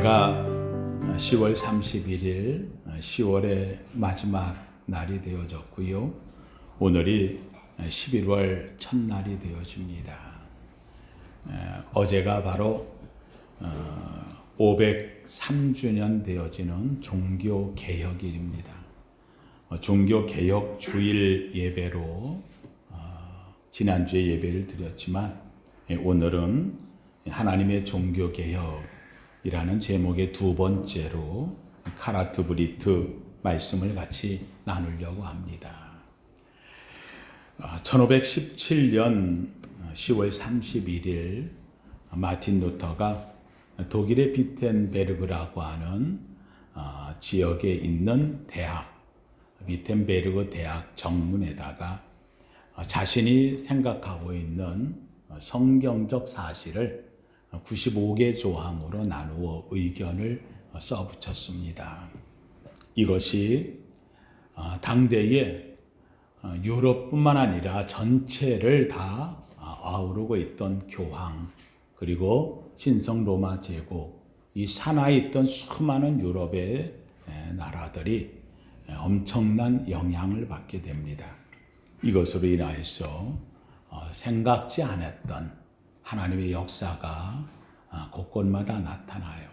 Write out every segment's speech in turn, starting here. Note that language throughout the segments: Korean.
올해가 10월 31일 10월의 마지막 날이 되어졌고요. 오늘이 11월 첫날이 되어집니다. 어제가 바로 503주년 되어지는 종교개혁일입니다. 종교개혁 주일 예배로 지난주에 예배를 드렸지만 오늘은 하나님의 종교개혁이라는 제목의 두 번째로 카라트 브리트 말씀을 같이 나누려고 합니다. 1517년 10월 31일 마틴 루터가 독일의 비텐베르그라고 하는 지역에 있는 대학, 비텐베르그 대학 정문에다가 자신이 생각하고 있는 성경적 사실을 95개 조항으로 나누어 의견을 써붙였습니다. 이것이 당대의 유럽뿐만 아니라 전체를 다 아우르고 있던 교황, 그리고 신성 로마 제국, 이 산하에 있던 수많은 유럽의 나라들이 엄청난 영향을 받게 됩니다. 이것으로 인하여서 생각지 않았던 하나님의 역사가 곳곳마다 나타나요.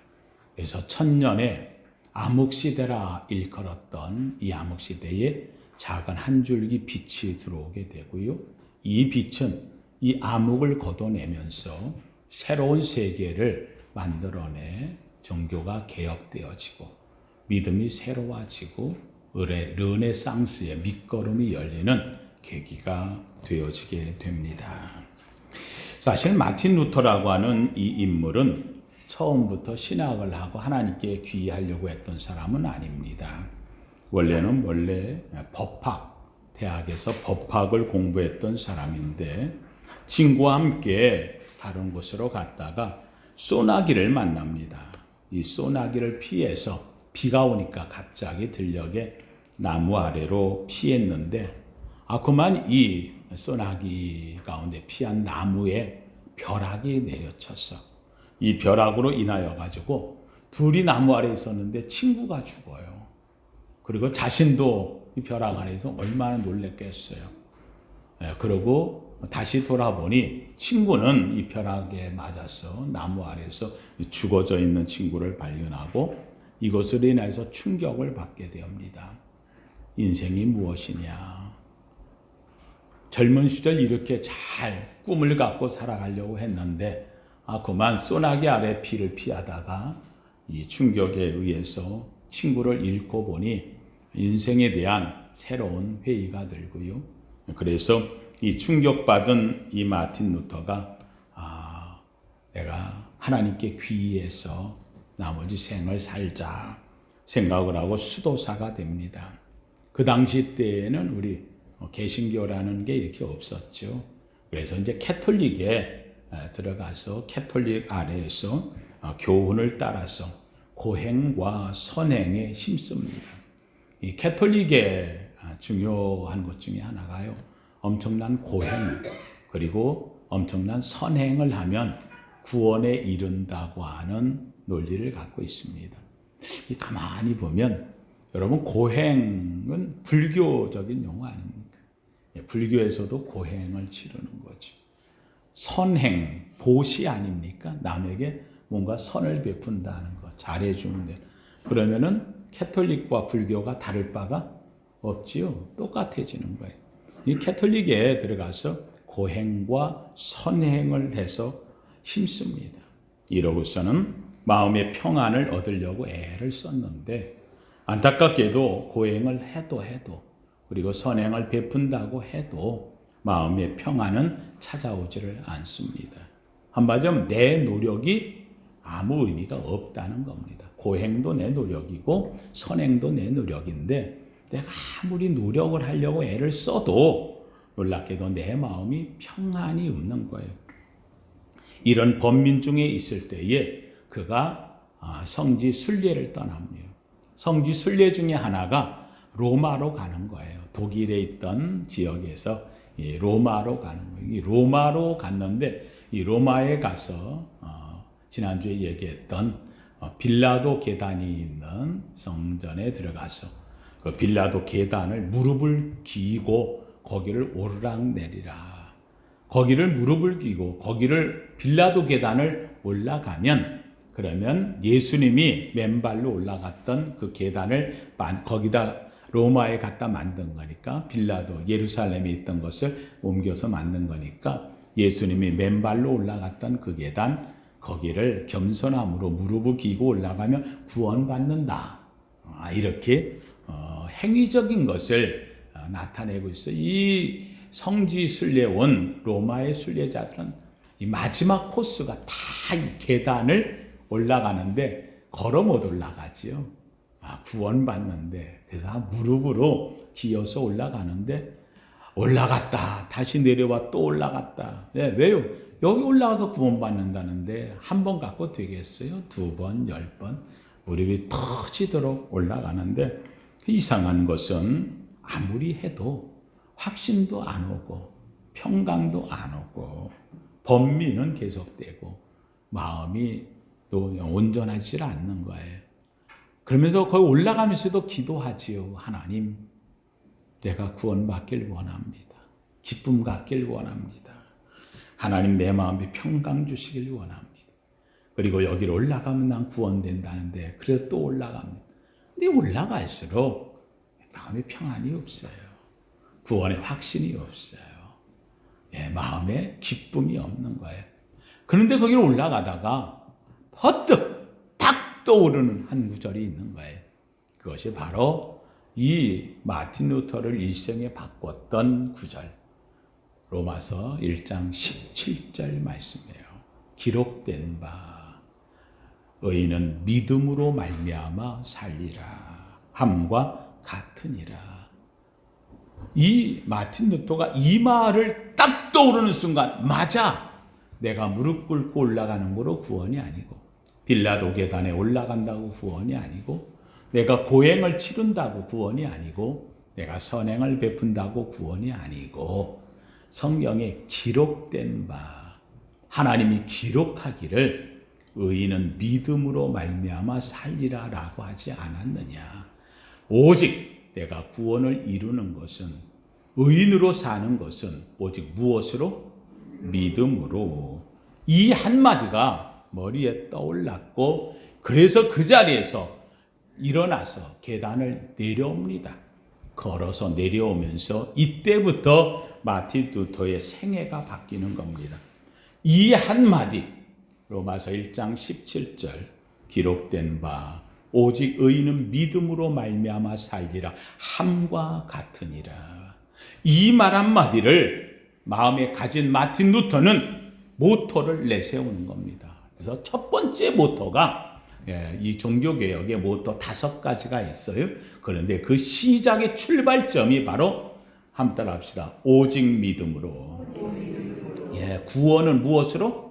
그래서 천년의 암흑시대라 일컬었던 이 암흑시대에 작은 한 줄기 빛이 들어오게 되고요. 이 빛은 이 암흑을 걷어내면서 새로운 세계를 만들어내 종교가 개혁되어지고 믿음이 새로워지고 르네상스의 밑거름이 열리는 계기가 되어지게 됩니다. 사실 마틴 루터라고 하는 이 인물은 처음부터 신학을 하고 하나님께 귀의하려고 했던 사람은 아닙니다. 원래 법학, 대학에서 법학을 공부했던 사람인데 친구와 함께 다른 곳으로 갔다가 소나기를 만납니다. 이 소나기를 피해서 비가 오니까 갑자기 들녘에 나무 아래로 피했는데 그만 이 소나기 가운데 피한 나무에 벼락이 내려쳤어. 이 벼락으로 인하여 가지고 둘이 나무 아래에 있었는데 친구가 죽어요. 그리고 자신도 이 벼락 아래에서 얼마나 놀랬겠어요. 그러고 다시 돌아보니 친구는 이 벼락에 맞아서 나무 아래에서 죽어져 있는 친구를 발견하고 이것으로 인해서 충격을 받게 됩니다. 인생이 무엇이냐? 젊은 시절 이렇게 잘 꿈을 갖고 살아가려고 했는데 그만 소나기 아래 피를 피하다가 이 충격에 의해서 친구를 잃고 보니 인생에 대한 새로운 회의가 들고요. 그래서 이 충격받은 이 마틴 루터가 내가 하나님께 귀의해서 나머지 생을 살자 생각을 하고 수도사가 됩니다. 그 당시 때에는 우리 개신교라는 게 이렇게 없었죠. 그래서 이제 캐톨릭에 들어가서 캐톨릭 아래에서 교훈을 따라서 고행과 선행에 힘씁니다. 이 캐톨릭의 중요한 것 중에 하나가요. 엄청난 고행 그리고 엄청난 선행을 하면 구원에 이른다고 하는 논리를 갖고 있습니다. 가만히 보면 여러분 고행은 불교적인 용어 아닙니까? 불교에서도 고행을 치르는 거죠. 선행, 보시 아닙니까? 남에게 뭔가 선을 베푼다는 것, 잘해주는데 그러면은 캐톨릭과 불교가 다를 바가 없지요. 똑같아지는 거예요. 이 캐톨릭에 들어가서 고행과 선행을 해서 힘씁니다. 이러고서는 마음의 평안을 얻으려고 애를 썼는데 안타깝게도 고행을 해도 그리고 선행을 베푼다고 해도 마음의 평안은 찾아오지를 않습니다. 한마디로 내 노력이 아무 의미가 없다는 겁니다. 고행도 내 노력이고 선행도 내 노력인데 내가 아무리 노력을 하려고 애를 써도 놀랍게도 내 마음이 평안이 없는 거예요. 이런 범민중에 있을 때에 그가 성지 순례를 떠납니다. 성지 순례 중에 하나가 로마로 가는 거예요. 독일에 있던 지역에서 로마로 가는 거예요. 이 로마로 갔는데 이 로마에 가서 지난주에 얘기했던 빌라도 계단이 있는 성전에 들어가서 그 빌라도 계단을 무릎을 기고 거기를 오르락내리라. 거기를 무릎을 기고 거기를 빌라도 계단을 올라가면 그러면 예수님이 맨발로 올라갔던 그 계단을 거기다 로마에 갖다 만든 거니까 빌라도 예루살렘에 있던 것을 옮겨서 만든 거니까 예수님이 맨발로 올라갔던 그 계단 거기를 겸손함으로 무릎을 기고 올라가면 구원받는다. 이렇게 행위적인 것을 나타내고 있어요. 이 성지 순례 온 로마의 순례자들은 이 마지막 코스가 다 이 계단을 올라가는데 걸어 못 올라가지요. 구원받는데 그래서 무릎으로 기어서 올라가는데 올라갔다 다시 내려와 또 올라갔다. 네, 왜요? 여기 올라가서 구원받는다는데 한 번 갖고 되겠어요? 2번, 10번 무릎이 터지도록 올라가는데 이상한 것은 아무리 해도 확신도 안 오고 평강도 안 오고 번민은 계속되고 마음이 또 온전하지 않는 거예요. 그러면서 거기 올라가면서도 기도하지요. 하나님, 내가 구원받길 원합니다. 기쁨 갖길 원합니다. 하나님, 내 마음에 평강 주시길 원합니다. 그리고 여기로 올라가면 난 구원된다는데 그래도 또 올라갑니다. 근데 올라갈수록 마음에 평안이 없어요. 구원의 확신이 없어요. 마음에 기쁨이 없는 거예요. 그런데 거기로 올라가다가 퍼뜩 탁 떠오르는 한 구절이 있는 거예요. 그것이 바로 이 마틴 루터를 일생에 바꿨던 구절. 로마서 1장 17절 말씀이에요. 기록된 바 의인은 믿음으로 말미암아 살리라 함과 같으니라. 이 마틴 루터가 이 말을 딱 떠오르는 순간 맞아. 내가 무릎 꿇고 올라가는 거로 구원이 아니고 빌라도 계단에 올라간다고 구원이 아니고 내가 고행을 치른다고 구원이 아니고 내가 선행을 베푼다고 구원이 아니고 성경에 기록된 바 하나님이 기록하기를 의인은 믿음으로 말미암아 살리라 라고 하지 않았느냐. 오직 내가 구원을 이루는 것은 의인으로 사는 것은 오직 무엇으로? 믿음으로. 이 한마디가 머리에 떠올랐고 그래서 그 자리에서 일어나서 계단을 내려옵니다. 걸어서 내려오면서 이때부터 마틴 루터의 생애가 바뀌는 겁니다. 이 한마디 로마서 1장 17절 기록된 바 오직 의인은 믿음으로 말미암아 살리라 함과 같으니라. 이 말 한마디를 마음에 가진 마틴 루터는 모토를 내세우는 겁니다. 그래서 첫 번째 모토가 이 종교개혁의 모토 5가지가 있어요. 그런데 그 시작의 출발점이 바로 한번 따라 합시다. 오직 믿음으로. 구원은 무엇으로?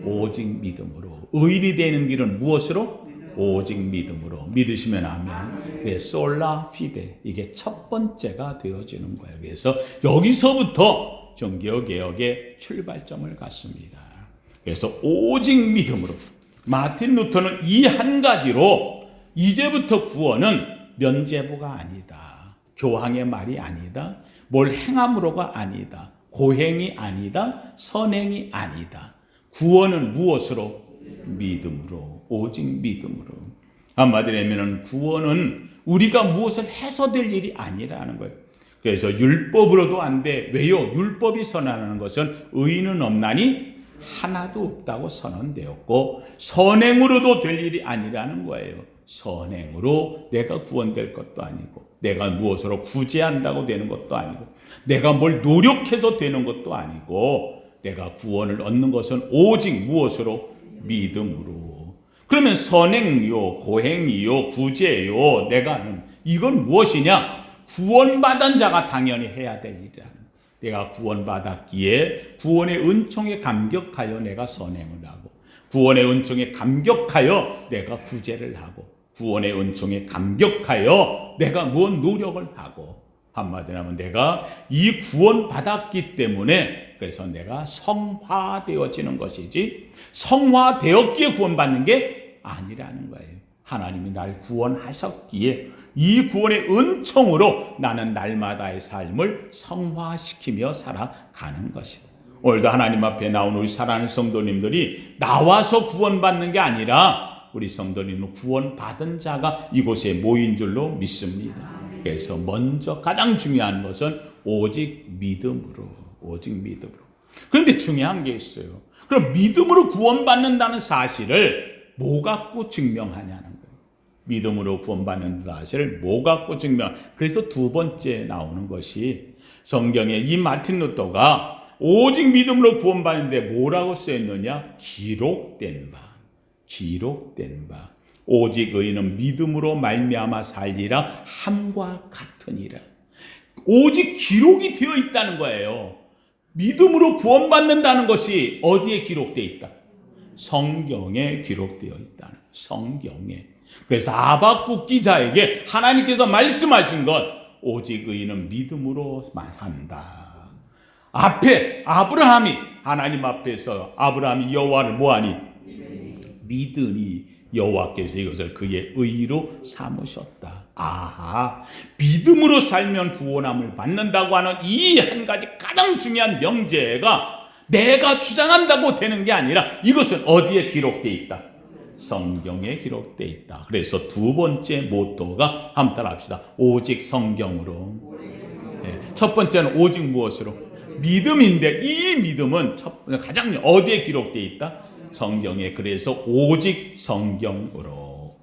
오직 믿음으로. 의인이 되는 길은 무엇으로? 오직 믿음으로. 믿으시면 아멘. 솔라 피데. 이게 첫 번째가 되어지는 거예요. 그래서 여기서부터 종교개혁의 출발점을 갖습니다. 그래서 오직 믿음으로. 마틴 루터는 이 한 가지로 이제부터 구원은 면죄부가 아니다. 교황의 말이 아니다. 뭘 행함으로가 아니다. 고행이 아니다. 선행이 아니다. 구원은 무엇으로? 믿음으로. 오직 믿음으로. 한마디로 하면 구원은 우리가 무엇을 해서 될 일이 아니라는 거예요. 그래서 율법으로도 안 돼. 왜요? 율법이 선언하는 것은 의인은 없나니 하나도 없다고 선언되었고 선행으로도 될 일이 아니라는 거예요. 선행으로 내가 구원될 것도 아니고 내가 무엇으로 구제한다고 되는 것도 아니고 내가 뭘 노력해서 되는 것도 아니고 내가 구원을 얻는 것은 오직 무엇으로? 믿음으로. 그러면 선행이요 고행이요 구제요 내가 하는 이건 무엇이냐? 구원받은 자가 당연히 해야 될 일이라는 거예요. 내가 구원받았기에 구원의 은총에 감격하여 내가 선행을 하고 구원의 은총에 감격하여 내가 구제를 하고 구원의 은총에 감격하여 내가 무언 노력을 하고 한마디로 하면 내가 이 구원받았기 때문에 그래서 내가 성화되어지는 것이지 성화되었기에 구원받는 게 아니라는 거예요. 하나님이 날 구원하셨기에 이 구원의 은총으로 나는 날마다의 삶을 성화시키며 살아가는 것이다. 오늘도 하나님 앞에 나온 우리 사랑하는 성도님들이 나와서 구원받는 게 아니라 우리 성도님은 구원받은 자가 이곳에 모인 줄로 믿습니다. 그래서 먼저 가장 중요한 것은 오직 믿음으로. 그런데 중요한 게 있어요. 그럼 믿음으로 구원받는다는 사실을 뭐 갖고 증명하냐는 거예요. 믿음으로 구원받는 사실을 뭐 갖고 증명. 그래서 두 번째 나오는 것이 성경에 이 마틴 루터가 오직 믿음으로 구원받는데 뭐라고 쓰였느냐? 기록된 바. 오직 의인은 믿음으로 말미암아 살리라 함과 같으니라. 오직 기록이 되어 있다는 거예요. 믿음으로 구원받는다는 것이 어디에 기록되어 있다? 성경에 기록되어 있다. 성경에. 그래서 하박국 기자에게 하나님께서 말씀하신 것, 오직 의인은 믿음으로 산다. 앞에 아브라함이 하나님 앞에서 아브라함이 여호와를 뭐하니? 믿으니 여호와께서 이것을 그의 의로 삼으셨다. 아하, 믿음으로 살면 구원함을 받는다고 하는 이 한 가지 가장 중요한 명제가 내가 주장한다고 되는 게 아니라 이것은 어디에 기록되어 있다? 성경에 기록되어 있다. 그래서 두 번째 모토가 한번 따라합시다. 오직 성경으로. 첫 번째는 오직 무엇으로? 믿음인데 이 믿음은 가장 어디에 기록되어 있다? 성경에. 그래서 오직 성경으로.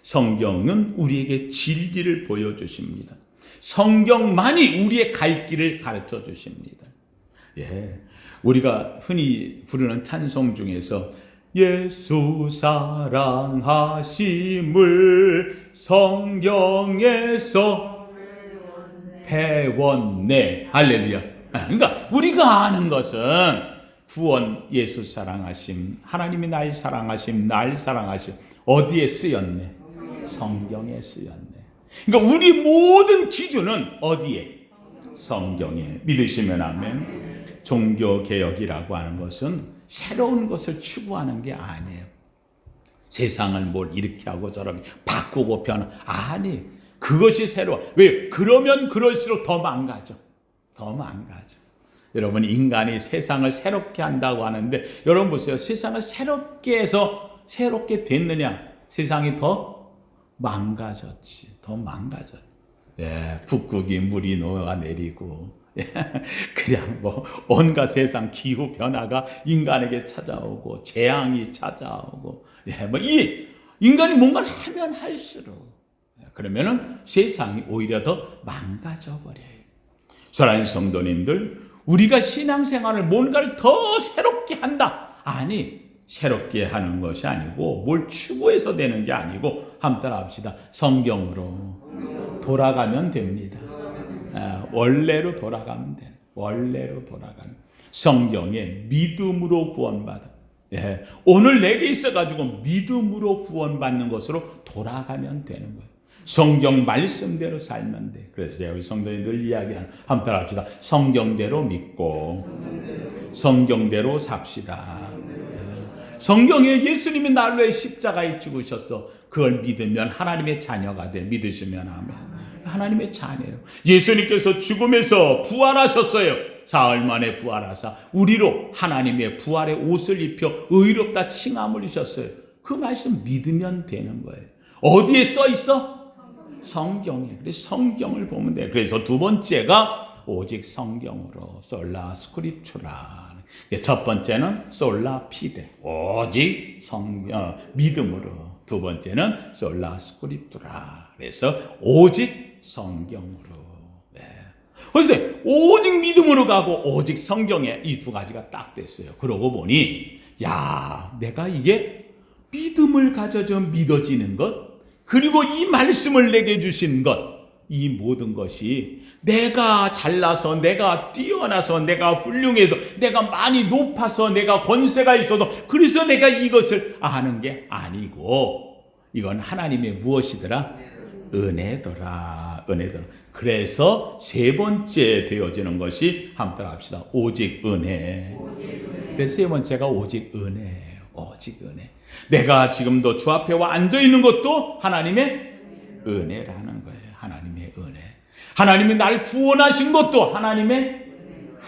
성경은 우리에게 진리를 보여주십니다. 성경만이 우리의 갈 길을 가르쳐 주십니다. 우리가 흔히 부르는 찬송 중에서 예수 사랑하심을 성경에서 배웠네. 할렐루야. 그러니까 우리가 아는 것은 구원, 예수 사랑하심, 하나님이 날 사랑하심, 어디에 쓰였네? 성경에 쓰였네. 그러니까 우리 모든 기준은 어디에? 성경에. 믿으시면 아멘. 종교개혁이라고 하는 것은 새로운 것을 추구하는 게 아니에요. 세상을 뭘 이렇게 하고 저렇게 바꾸고 아니, 그것이 새로워. 왜? 그러면 그럴수록 더 망가져. 여러분, 인간이 세상을 새롭게 한다고 하는데 여러분 보세요. 세상을 새롭게 해서 새롭게 됐느냐? 세상이 더 망가졌지. 북극이 물이 녹아내리고 그냥 온갖 세상 기후 변화가 인간에게 찾아오고 재앙이 찾아오고 이 인간이 뭔가를 하면 할수록 그러면은 세상이 오히려 더 망가져 버려요. 사랑하는 성도님들, 우리가 신앙생활을 뭔가를 더 새롭게 한다. 아니, 새롭게 하는 것이 아니고 뭘 추구해서 되는 게 아니고 한번 따라합시다. 성경으로 돌아가면 됩니다. 원래로 돌아가면 돼. 성경에 믿음으로 구원받아. 오늘 내게 있어가지고 믿음으로 구원받는 것으로 돌아가면 되는 거예요. 성경 말씀대로 살면 돼. 그래서 제가 우리 성도님들 이야기하는 한번 따라합시다. 성경대로 믿고 성경대로 삽시다. 성경에 예수님이 날로 의 십자가에 죽으셔서 그걸 믿으면 하나님의 자녀가 돼. 믿으시면 아멘. 하나님의 자녀예요. 예수님께서 죽음에서 부활하셨어요. 사흘 만에 부활하사 우리로 하나님의 부활의 옷을 입혀 의롭다 칭함을 주셨어요. 그 말씀 믿으면 되는 거예요. 어디에 써 있어? 성경에. 그래서 성경을 보면 돼요. 그래서 두 번째가 오직 성경으로 솔라 스크립추라. 첫 번째는 솔라 피데, 오직 믿음으로. 두 번째는 솔라 스크립투라. 그래서 오직 성경으로. 그래서 오직 믿음으로 가고 오직 성경에 이 두 가지가 딱 됐어요. 그러고 보니 내가 이게 믿음을 가져져 믿어지는 것, 그리고 이 말씀을 내게 주신 것, 이 모든 것이 내가 잘나서, 내가 뛰어나서, 내가 훌륭해서, 내가 많이 높아서, 내가 권세가 있어도 그래서 내가 이것을 아는 게 아니고 이건 하나님의 무엇이더라? 은혜더라. 그래서 세 번째 되어지는 것이 한번 따라합시다. 오직 은혜. 그래서 세 번째가 오직 은혜예요. 오직 은혜. 내가 지금도 주 앞에 와 앉아 있는 것도 하나님의 은혜라는 거예요. 하나님의 은혜. 하나님이 날 구원하신 것도 하나님의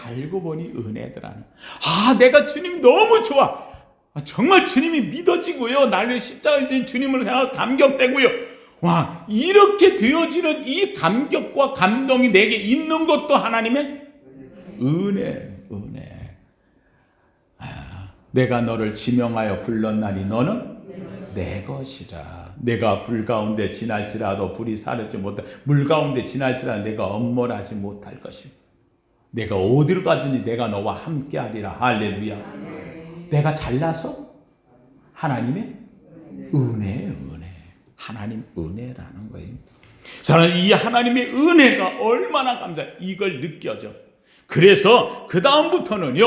알고 보니 은혜더라는. 내가 주님 너무 좋아. 정말 주님이 믿어지고요. 나를 십자가에 주신 주님을 생각 감격되고요. 와, 이렇게 되어지는 이 감격과 감동이 내게 있는 것도 하나님의 은혜. 내가 너를 지명하여 불렀나니 너는 내 것이라. 내가 불 가운데 지날지라도 불이 사르지 못할, 물 가운데 지날지라도 내가 엄몰하지 못할 것이라. 내가 어디로 가든지 내가 너와 함께하리라. 할렐루야. 내가 잘나서 하나님의 은혜. 하나님 은혜라는 거예요. 저는 이 하나님의 은혜가 얼마나 감사해요. 이걸 느껴져. 그래서 그 다음부터는요,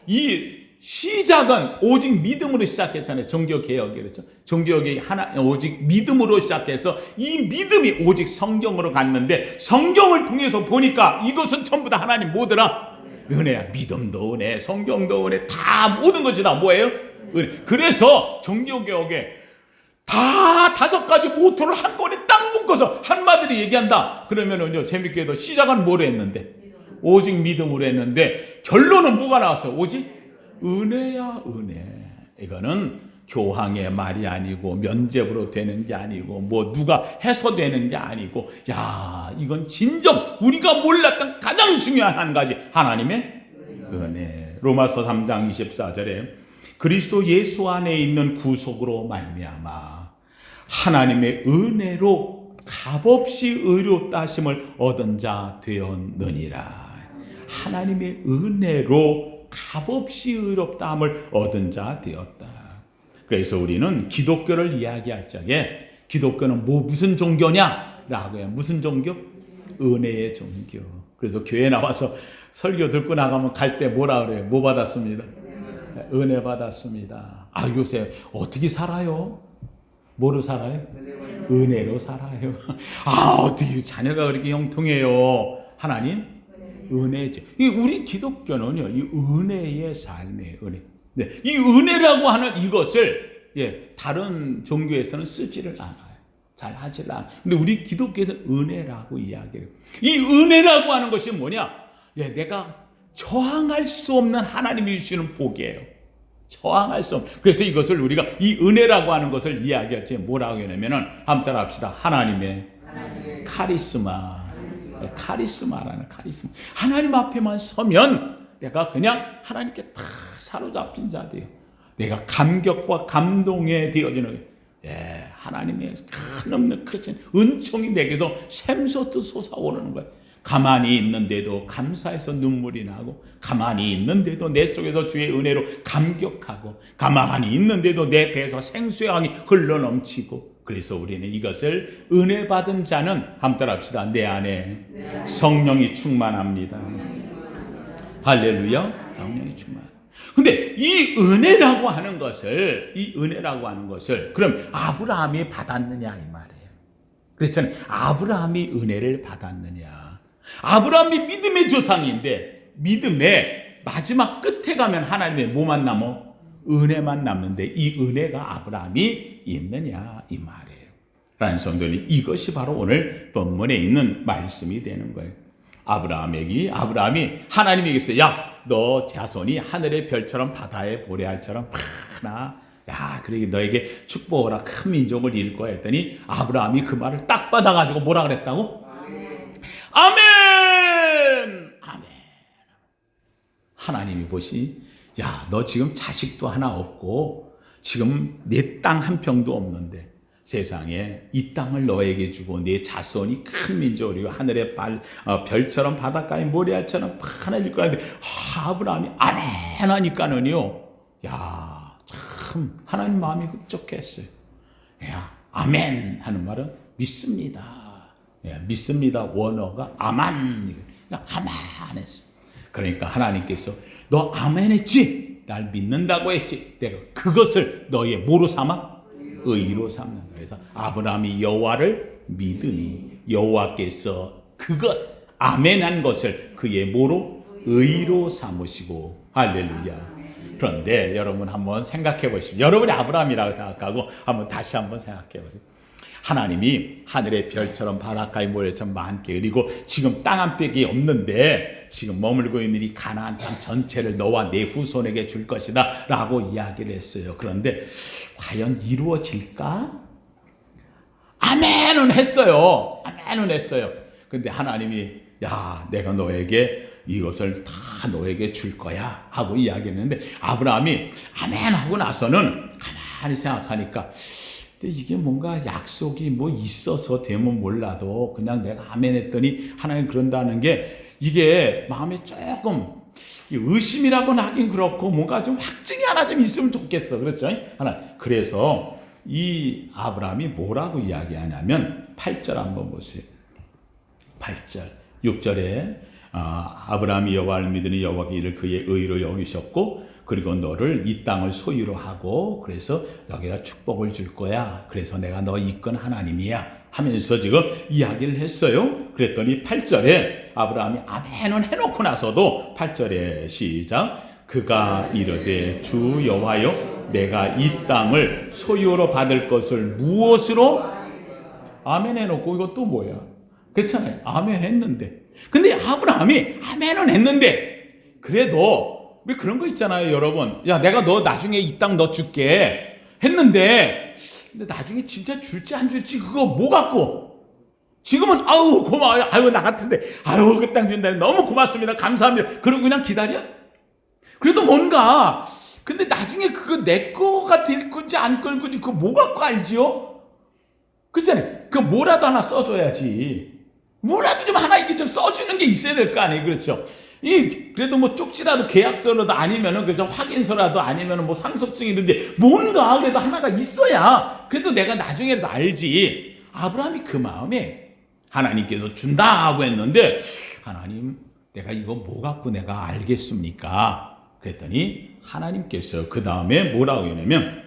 이 시작은 오직 믿음으로 시작했잖아요. 종교개혁이 그렇죠. 종교개혁이 오직 믿음으로 시작해서 이 믿음이 오직 성경으로 갔는데, 성경을 통해서 보니까 이것은 전부 다 하나님 뭐더라? 은혜야. 믿음도 은혜, 성경도 은혜, 다 모든 것이 다 뭐예요? 은혜. 그래서 종교개혁에 다 5가지 모토를 한꺼번에 딱 묶어서 한마디로 얘기한다. 그러면은요, 재밌게도 시작은 뭐로 했는데? 오직 믿음으로 했는데 결론은 뭐가 나왔어? 오직 은혜야, 은혜. 이거는 교황의 말이 아니고 면죄부로 되는 게 아니고 뭐 누가 해서 되는 게 아니고, 야, 이건 진정 우리가 몰랐던 가장 중요한 한 가지, 하나님의 은혜. 로마서 3장 24절에 그리스도 예수 안에 있는 구속으로 말미암아 하나님의 은혜로 값없이 의롭다 하심을 얻은 자 되었느니라. 하나님의 은혜로 값없이 의롭다함을 얻은 자 되었다. 그래서 우리는 기독교를 이야기할 적에 기독교는 무슨 종교냐라고 해요. 무슨 종교? 은혜의 종교. 그래서 교회 나와서 설교 듣고 나가면 갈 때 뭐라 그래요? 뭐 받았습니다? 은혜 받았습니다. 요새 어떻게 살아요? 뭐로 살아요? 은혜로 살아요. 어떻게 자녀가 그렇게 형통해요? 하나님 은혜죠. 우리 기독교는요, 이 은혜의 삶이에요. 은혜. 네, 이 은혜라고 하는 이것을 다른 종교에서는 쓰지를 않아요. 잘 하지를 않아요. 근데 우리 기독교에서는 은혜라고 이야기해요. 이 은혜라고 하는 것이 뭐냐? 내가 저항할 수 없는 하나님이 주시는 복이에요. 저항할 수 없는. 그래서 이것을 우리가 이 은혜라고 하는 것을 이야기할 때 뭐라고 하냐면은 한번 따라 합시다. 하나님의 카리스마. 카리스마라는 카리스마. 하나님 앞에만 서면 내가 그냥 하나님께 다 사로잡힌 자 돼요. 내가 감격과 감동에 되어지는 하나님의 한없는 크신 은총이 내게서 샘솟듯 솟아오르는 거예요. 가만히 있는데도 감사해서 눈물이 나고, 가만히 있는데도 내 속에서 주의 은혜로 감격하고, 가만히 있는데도 내 배에서 생수의 강이 흘러넘치고. 그래서 우리는 이것을 은혜 받은 자는 한번 따라합시다. 내 안에 성령이 충만합니다. 할렐루야. 성령이 충만. 근데 이 은혜라고 하는 것을 그럼 아브라함이 받았느냐 이 말이에요. 그렇잖아요. 아브라함이 은혜를 받았느냐. 아브라함이 믿음의 조상인데 믿음의 마지막 끝에 가면 하나님의 뭐만 남어? 은혜만 남는데 이 은혜가 아브라함이 있느냐 이 말이에요. 라는 성도님, 이것이 바로 오늘 본문에 있는 말씀이 되는 거예요. 아브라함이 하나님에게서 너 자손이 하늘의 별처럼 바다의 보레알처럼 많아. 그래 너에게 축복을 하라. 큰 민족을 이룰 거야 했더니 아브라함이 그 말을 딱 받아가지고 뭐라 그랬다고? 아멘! 아멘. 하나님이 보시, 너 지금 자식도 하나 없고 지금 내 땅 한 평도 없는데 세상에 이 땅을 너에게 주고 내 자손이 큰 민족을 이루고 하늘의 별처럼 바닷가의 모래알처럼 하나일 거라는데 아브라함이 아멘 하니까는요, 참 하나님 마음이 흡족했어요. 아멘 하는 말은 믿습니다. 믿습니다. 원어가 아만, 아만했어. 그러니까 하나님께서 너 아멘했지? 날 믿는다고 했지? 내가 그것을 너의 뭐로 삼아? 의로 삼는다. 그래서 아브라함이 여호와를 믿으니 여호와께서 그것 아멘한 것을 그의 뭐로? 의로 삼으시고. 할렐루야. 그런데 여러분 한번 생각해 보십시오. 여러분이 아브라함이라고 생각하고 다시 한번 생각해 보세요. 하나님이 하늘의 별처럼 바닷가의 모래처럼 많게 그리고 지금 땅 한 뼘이 없는데 지금 머물고 있는 이 가나안 땅 전체를 너와 내 후손에게 줄 것이다 라고 이야기를 했어요. 그런데 과연 이루어질까? 아멘은 했어요. 아멘은 했어요. 근데 하나님이 야, 내가 너에게 이것을 다 너에게 줄 거야 하고 이야기했는데 아브라함이 아멘 하고 나서는 가만히 생각하니까 근데 이게 뭔가 약속이 뭐 있어서 되면 몰라도 그냥 내가 아멘 했더니 하나님 그런다는 게 이게 마음에 조금 의심이라고는 하긴 그렇고 뭔가 좀 확증이 하나 좀 있으면 좋겠어. 그렇죠? 그래서 이 아브라함이 뭐라고 이야기하냐면 8절 한번 보세요. 8절 6절에 아브라함이 여호와를 믿으니 여호와가 이를 그의 의로 여기셨고 그리고 너를 이 땅을 소유로 하고 그래서 여기다 축복을 줄 거야. 그래서 내가 너 이끈 하나님이야 하면서 지금 이야기를 했어요. 그랬더니 8절에 아브라함이 아멘은 해놓고 나서도 8절에 시작 그가 이르되 주 여호와여 내가 이 땅을 소유로 받을 것을 무엇으로 아멘 해놓고 이거 또 뭐야? 그렇잖아요. 아멘 했는데 근데 아브라함이 아멘은 했는데 그래도 왜 그런 거 있잖아요, 여러분. 야, 내가 너 나중에 이 땅 너 줄게 했는데 근데 나중에 진짜 줄지 안 줄지 그거 뭐 갖고 지금은 아우 고마워요. 아유 나 같은데 아유 그 땅 준다니 너무 고맙습니다. 감사합니다. 그러고 그냥 기다려? 그래도 뭔가 근데 나중에 그거 내 거가 될 건지 안 될 건지 그거 뭐 갖고 알지요? 그렇잖아요. 그거 뭐라도 하나 써줘야지. 뭐라도 좀 하나 이렇게 좀 써주는 게 있어야 될 거 아니에요, 그렇죠? 그래도 뭐 쪽지라도 계약서라도 아니면은 그죠 확인서라도 아니면은 뭐 상속증이든지 뭔가 그래도 하나가 있어야 그래도 내가 나중에라도 알지. 아브라함이 그 마음에 하나님께서 준다고 했는데 하나님 내가 이거 뭐 갖고 내가 알겠습니까? 그랬더니 하나님께서 그 다음에 뭐라고 했냐면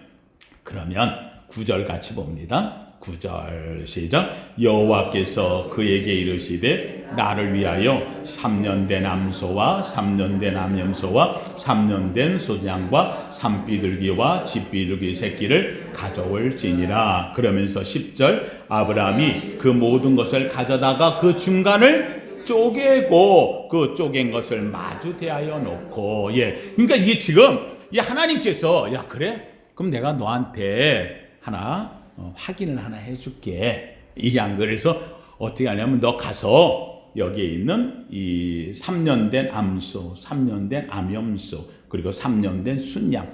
그러면 9절 같이 봅니다. 9절 시작 여호와께서 그에게 이르시되 나를 위하여 3년 된 암소와 3년 된 암염소와 3년 된 소장과 산비둘기와 집비둘기 새끼를 가져올지니라. 그러면서 10절 아브라함이 그 모든 것을 가져다가 그 중간을 쪼개고 그 쪼갠 것을 마주 대하여 놓고 그러니까 이게 지금 이 하나님께서 야 그래? 그럼 내가 너한테 하나 확인을 하나 해줄게. 이게 안 그래서 어떻게 하냐면 너 가서 여기에 있는 이 3년 된 암소, 3년 된 암염소, 그리고 3년 된 순양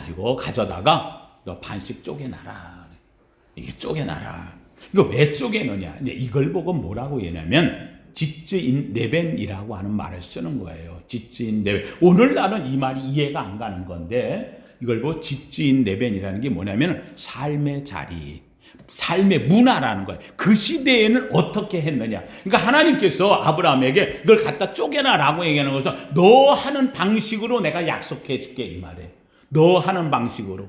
이거 가져다가 너 반씩 쪼개놔라. 이게 쪼개놔라. 이거 왜 쪼개느냐? 이제 이걸 보고 뭐라고 얘기하냐면 지츠인 레벤이라고 하는 말을 쓰는 거예요. 지츠인 레벤. 오늘날은 이 말이 이해가 안 가는 건데 이걸 보고 지츠인 레벤이라는 게 뭐냐면 삶의 자리, 삶의 문화라는 거예요. 그 시대에는 어떻게 했느냐. 그러니까 하나님께서 아브라함에게 이걸 갖다 쪼개놔라고 얘기하는 것은 너 하는 방식으로 내가 약속해 줄게 이 말이에요. 너 하는 방식으로.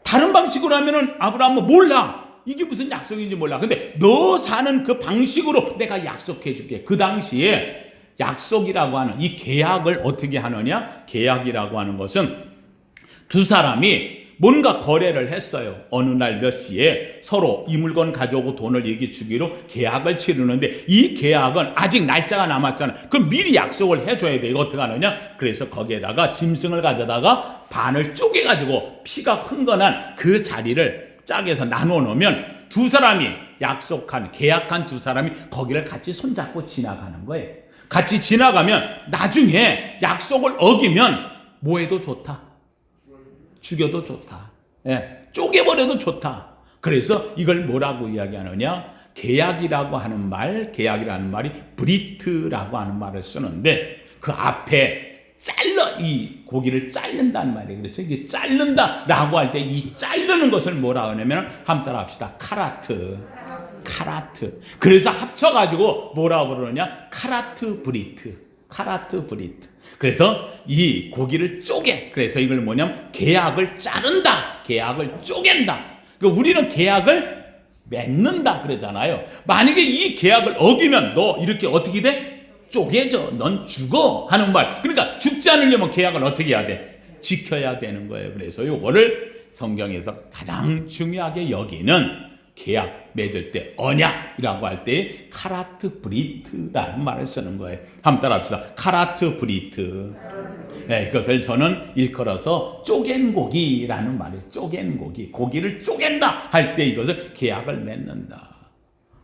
다른 방식으로 하면은 아브라함은 몰라. 이게 무슨 약속인지 몰라. 근데 너 사는 그 방식으로 내가 약속해 줄게. 그 당시에 약속이라고 하는 이 계약을 어떻게 하느냐? 계약이라고 하는 것은 두 사람이 뭔가 거래를 했어요. 어느 날 몇 시에 서로 이 물건 가져오고 돈을 얘기 주기로 계약을 치르는데 이 계약은 아직 날짜가 남았잖아. 그럼 미리 약속을 해줘야 돼. 이거 어떻게 하느냐? 그래서 거기에다가 짐승을 가져다가 반을 쪼개가지고 피가 흥건한 그 자리를 짝에서 나눠 놓으면 두 사람이 약속한 계약한 두 사람이 거기를 같이 손잡고 지나가는 거예요. 같이 지나가면 나중에 약속을 어기면 뭐해도 좋다. 죽여도 좋다. 쪼개버려도 좋다. 그래서 이걸 뭐라고 이야기하느냐? 계약이라고 하는 계약이라는 말이 브리트라고 하는 말을 쓰는데 그 앞에 이 고기를 자른다는 말이에요. 그래서 이게 자른다라고 할 때 이 자르는 것을 뭐라고 하냐면 한번 따라 합시다. 카라트. 그래서 합쳐가지고 뭐라고 부르느냐? 카라트 브리트. 그래서 이 고기를 쪼개. 그래서 이걸 뭐냐면 계약을 자른다. 계약을 쪼갠다. 그러니까 우리는 계약을 맺는다 그러잖아요. 만약에 이 계약을 어기면 너 이렇게 어떻게 돼? 쪼개져. 넌 죽어. 하는 말. 그러니까 죽지 않으려면 계약을 어떻게 해야 돼? 지켜야 되는 거예요. 그래서 요거를 성경에서 가장 중요하게 여기는 계약 맺을 때 언약이라고 할 때 카라트 브리트라는 말을 쓰는 거예요. 한번 따라합시다. 카라트 브리트. 네, 이것을 저는 일컬어서 쪼갠 고기라는 말이에요. 쪼갠 고기. 고기를 쪼갠다 할 때 이것을 계약을 맺는다.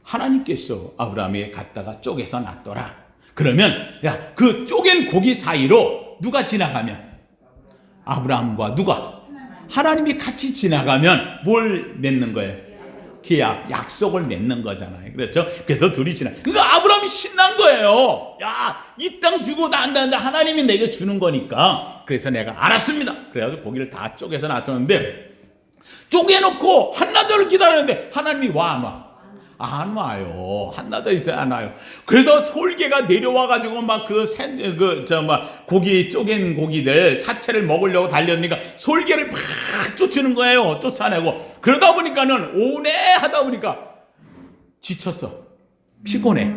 하나님께서 아브라함에게 갖다가 쪼개서 놨더라. 그러면 야, 그 쪼갠 고기 사이로 누가 지나가면 아브라함과 누가 하나님이 같이 지나가면 뭘 맺는 거예요? 계약, 약속을 맺는 거잖아요. 그렇죠? 그래서 둘이 그러니까 아브라함이 신난 거예요. 야, 이 땅 주고 난다. 하나님이 내게 주는 거니까. 그래서 내가 알았습니다. 그래가지고 고기를 다 쪼개서 놨었는데 쪼개놓고 한나절을 기다렸는데 하나님이 와 안 와? 안 와요. 한나절 있어야 안 와요. 그래서 솔개가 내려와가지고 막 고기 쪼갠 고기들 사체를 먹으려고 달려니까 솔개를 막 쫓는 거예요. 쫓아내고 그러다 보니까는 오래 하다 보니까 지쳤어. 피곤해.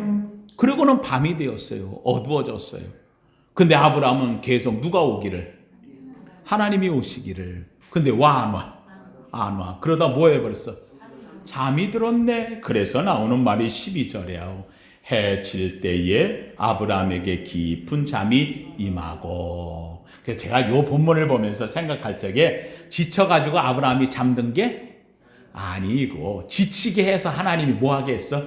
그러고는 밤이 되었어요. 어두워졌어요. 근데 아브라함은 계속 누가 오기를? 하나님이 오시기를. 근데 와 안 와? 안 와. 그러다 뭐 해버렸어? 잠이 들었네. 그래서 나오는 말이 12절이에요. 해 질 때에 아브라함에게 깊은 잠이 임하고. 그래서 제가 이 본문을 보면서 생각할 적에 지쳐가지고 아브라함이 잠든 게 아니고 지치게 해서 하나님이 뭐하게 했어?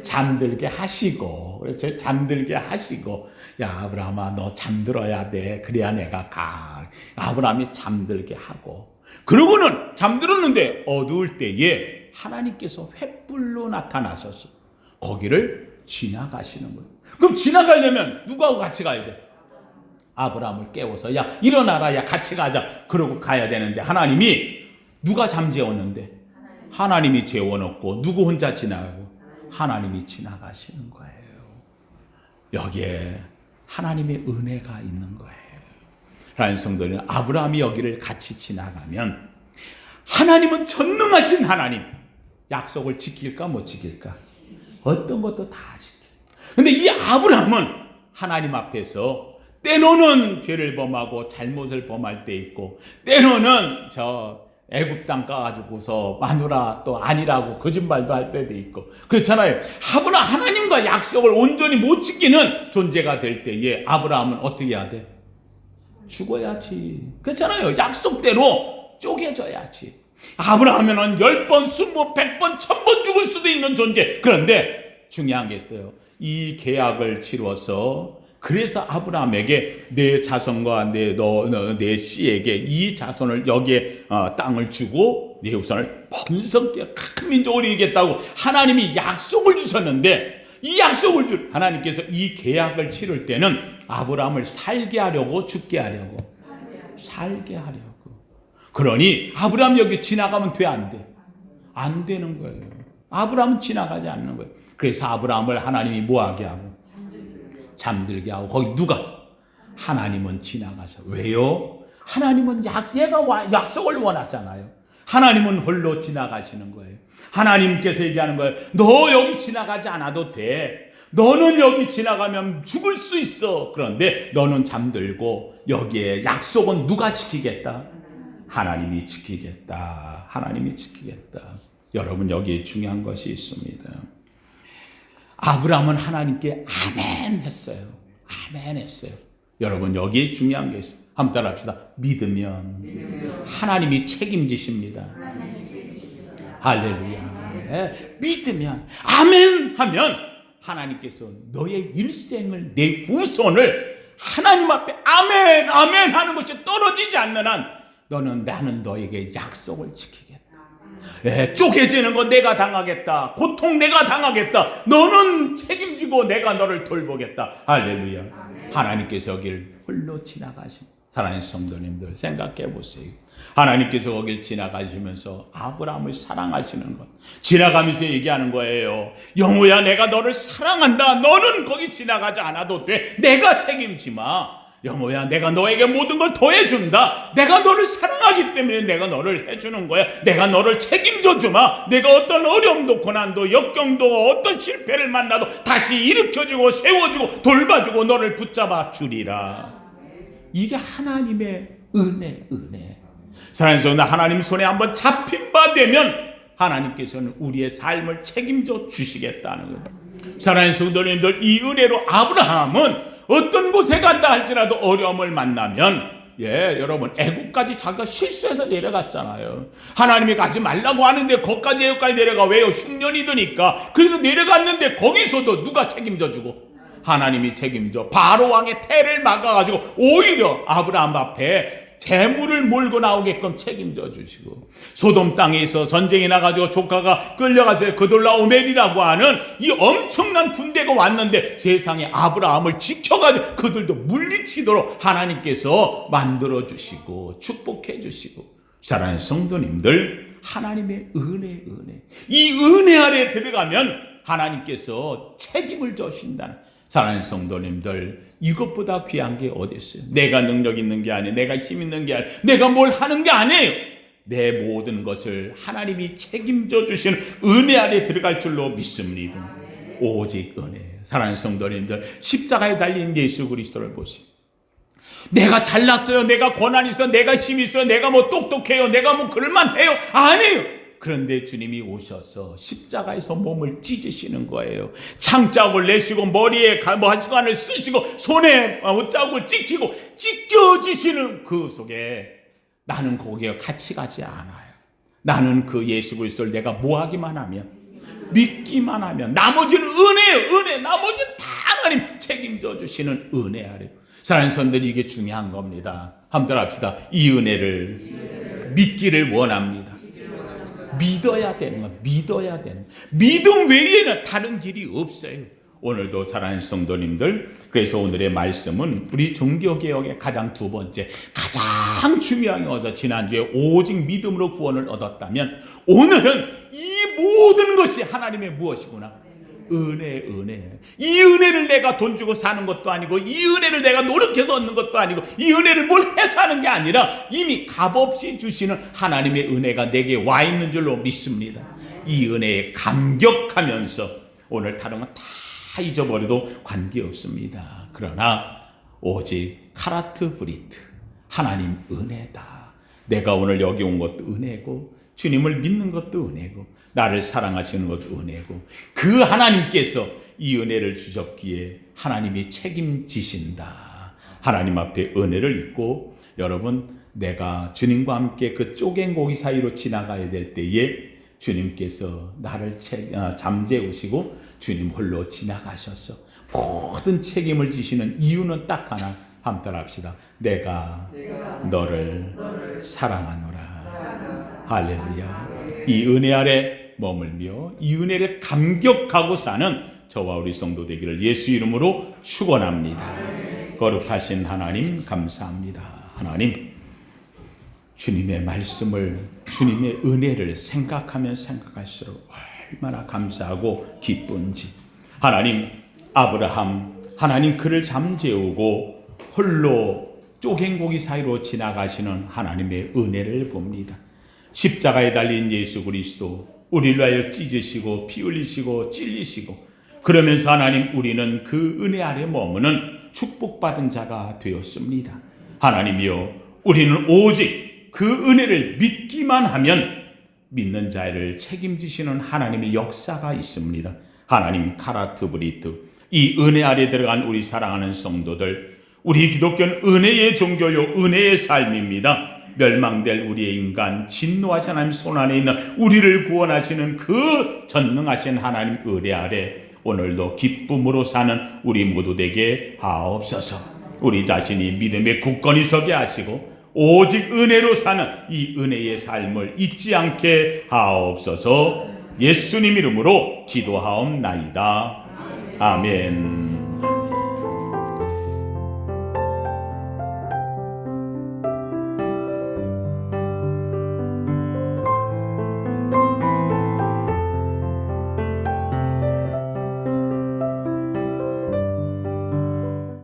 잠들게 하시고. 그래서 잠들게 하시고 야 아브라함아 너 잠들어야 돼. 그래야 내가 가. 아브라함이 잠들게 하고 그러고는 잠들었는데 어두울 때에 하나님께서 횃불로 나타나셔서 거기를 지나가시는 거예요. 그럼 지나가려면 누구하고 같이 가야 돼? 아브라함을 깨워서 야 일어나라 야 같이 가자. 그러고 가야 되는데 하나님이 누가 잠재웠는데? 하나님이 재워놓고 누구 혼자 지나가고? 하나님이 지나가시는 거예요. 여기에 하나님의 은혜가 있는 거예요. 라는 성도는 아브라함이 여기를 같이 지나가면 하나님은 전능하신 하나님 약속을 지킬까 못 지킬까? 어떤 것도 다 지켜. 근데 이 아브라함은 하나님 앞에서 때로는 죄를 범하고 잘못을 범할 때 있고 때로는 애굽 땅 가가지고서 마누라 또 아니라고 거짓말도 할 때도 있고 그렇잖아요. 하나님과 약속을 온전히 못 지키는 존재가 될 때에 아브라함은 어떻게 해야 돼? 죽어야지. 그렇잖아요. 약속대로 쪼개져야지. 아브라함은 10번, 20번, 100번, 1000번 죽을 수도 있는 존재. 그런데 중요한 게 있어요. 이 계약을 치루어서 그래서 아브라함에게 내 자손과 내 씨에게 이 자손을 여기에 땅을 주고 내 후손을 번성되어 큰 민족으로 이루겠다고 하나님이 약속을 주셨는데 이 약속을 하나님께서 이 계약을 치를 때는 아브라함을 살게 하려고 죽게 하려고? 살게 하려고. 그러니 아브라함 여기 지나가면 돼 안 돼? 안 되는 거예요. 아브라함은 지나가지 않는 거예요. 그래서 아브라함을 하나님이 뭐하게 하고? 잠들게 하고 거기 누가? 하나님은 지나가서. 왜요? 하나님은 얘가 약속을 원하잖아요. 하나님은 홀로 지나가시는 거예요. 하나님께서 얘기하는 거예요. 너 여기 지나가지 않아도 돼. 너는 여기 지나가면 죽을 수 있어. 그런데 너는 잠들고 여기에 약속은 누가 지키겠다? 하나님이 지키겠다. 하나님이 지키겠다. 여러분 여기에 중요한 것이 있습니다. 아브라함은 하나님께 아멘 했어요. 아멘 했어요. 여러분 여기에 중요한 게 있어요. 한번 따라합시다. 믿으면 하나님이 책임지십니다. 할렐루야. 네. 믿으면 아멘 하면 하나님께서 너의 일생을 내 후손을 하나님 앞에 아멘 아멘 하는 것이 떨어지지 않는 한 나는 너에게 약속을 지키겠다. 쪼개지는 거 내가 당하겠다. 고통 내가 당하겠다. 너는 책임지고 내가 너를 돌보겠다. 할렐루야. 하나님께서 여길 홀로 지나가신 사랑하는 성도님들 생각해 보세요. 하나님께서 거길 지나가시면서 아브라함을 사랑하시는 것 지나가면서 얘기하는 거예요. 영호야 내가 너를 사랑한다. 너는 거기 지나가지 않아도 돼. 내가 책임지마. 영호야 내가 너에게 모든 걸 더해준다. 내가 너를 사랑하기 때문에 내가 너를 해주는 거야. 내가 너를 책임져 주마. 내가 어떤 어려움도 고난도 역경도 어떤 실패를 만나도 다시 일으켜주고 세워주고 돌봐주고 너를 붙잡아 주리라. 이게 하나님의 은혜. 사랑하는 성도, 하나님 손에 한번 잡힌 바 되면 하나님께서는 우리의 삶을 책임져 주시겠다는 거예요. 사랑하는 성도님들, 이 은혜로 아브라함은 어떤 곳에 간다 할지라도 어려움을 만나면, 여러분, 애국까지 자기가 실수해서 내려갔잖아요. 하나님이 가지 말라고 하는데 거기까지 애국까지 내려가. 왜요? 흉년이 드니까. 그래서 내려갔는데 거기서도 누가 책임져 주고? 하나님이 책임져. 바로 왕의 태를 막아가지고 오히려 아브라함 앞에 재물을 몰고 나오게끔 책임져 주시고, 소돔 땅에서 전쟁이 나가지고 조카가 끌려가서 그돌라오멜이라고 하는 이 엄청난 군대가 왔는데 세상에 아브라함을 지켜가지고 그들도 물리치도록 하나님께서 만들어 주시고 축복해 주시고. 사랑하는 성도님들, 하나님의 은혜. 이 은혜 아래 들어가면 하나님께서 책임을 져주신다는. 사랑하는 성도님들, 이것보다 귀한 게 어디 있어요? 내가 능력 있는 게 아니에요. 내가 힘 있는 게 아니에요. 내가 뭘 하는 게 아니에요. 내 모든 것을 하나님이 책임져 주시는 은혜 아래 들어갈 줄로 믿습니다. 오직 은혜. 사랑하는 성도님들, 십자가에 달린 예수 그리스도를 보시오. 내가 잘났어요. 내가 권한이 있어. 내가 힘이 있어요. 내가 뭐 똑똑해요. 내가 뭐 그럴만해요. 아니에요. 그런데 주님이 오셔서 십자가에서 몸을 찢으시는 거예요. 창자국을 내시고 머리에 가시관을 쓰시고 손에 자국을 찍히고 찢겨지시는 그 속에 나는 거기에 같이 가지 않아요. 나는 그 예수 그리스도를 내가 뭐하기만 하면, 믿기만 하면, 나머지는 은혜예요. 은혜. 나머지는 다 하나님 책임져 주시는 은혜 아래요. 사랑하는 성도들이, 이게 중요한 겁니다. 한번 합시다. 이 은혜를 믿기를 원합니다. 믿어야 되는 거야. 믿어야 되는 거야. 믿음 외에는 다른 길이 없어요. 오늘도 사랑하는 성도님들, 그래서 오늘의 말씀은 우리 종교개혁의 가장 두 번째, 가장 중요한 것은 지난주에 오직 믿음으로 구원을 얻었다면, 오늘은 이 모든 것이 하나님의 무엇이구나? 은혜. 이 은혜를 내가 돈 주고 사는 것도 아니고, 이 은혜를 내가 노력해서 얻는 것도 아니고, 이 은혜를 뭘 해서 하는 게 아니라 이미 값없이 주시는 하나님의 은혜가 내게 와 있는 줄로 믿습니다. 이 은혜에 감격하면서 오늘 다른 건 다 잊어버려도 관계없습니다. 그러나 오직 카라트 브리트, 하나님 은혜다. 내가 오늘 여기 온 것도 은혜고, 주님을 믿는 것도 은혜고, 나를 사랑하시는 것도 은혜고, 그 하나님께서 이 은혜를 주셨기에 하나님이 책임지신다. 하나님 앞에 은혜를 잊고, 여러분, 내가 주님과 함께 그 쪼갠고기 사이로 지나가야 될 때에 주님께서 나를 잠재우시고 주님 홀로 지나가셔서 모든 책임을 지시는 이유는 딱 하나. 함께 합시다. 내가 너를 사랑하노라. 할렐루야. 이 은혜 아래 머물며 이 은혜를 감격하고 사는 저와 우리 성도 되기를 예수 이름으로 축원합니다. 거룩하신 하나님, 감사합니다. 하나님, 주님의 말씀을, 주님의 은혜를 생각하면 생각할수록 얼마나 감사하고 기쁜지. 하나님, 아브라함, 하나님 그를 잠재우고 홀로 쪼갠고기 사이로 지나가시는 하나님의 은혜를 봅니다. 십자가에 달린 예수 그리스도, 우리를 위하여 찢으시고 피 흘리시고 찔리시고, 그러면서 하나님, 우리는 그 은혜 아래 머무는 축복받은 자가 되었습니다. 하나님이여, 우리는 오직 그 은혜를 믿기만 하면 믿는 자를 책임지시는 하나님의 역사가 있습니다. 하나님, 카라트 브리트, 이 은혜 아래 들어간 우리 사랑하는 성도들, 우리 기독교는 은혜의 종교요, 은혜의 삶입니다. 멸망될 우리의 인간, 진노하신 하나님 손 안에 있는 우리를 구원하시는 그 전능하신 하나님 은혜 아래 오늘도 기쁨으로 사는 우리 모두 되게 하옵소서. 우리 자신이 믿음의 굳건히 서게 하시고 오직 은혜로 사는 이 은혜의 삶을 잊지 않게 하옵소서. 예수님 이름으로 기도하옵나이다. 아멘.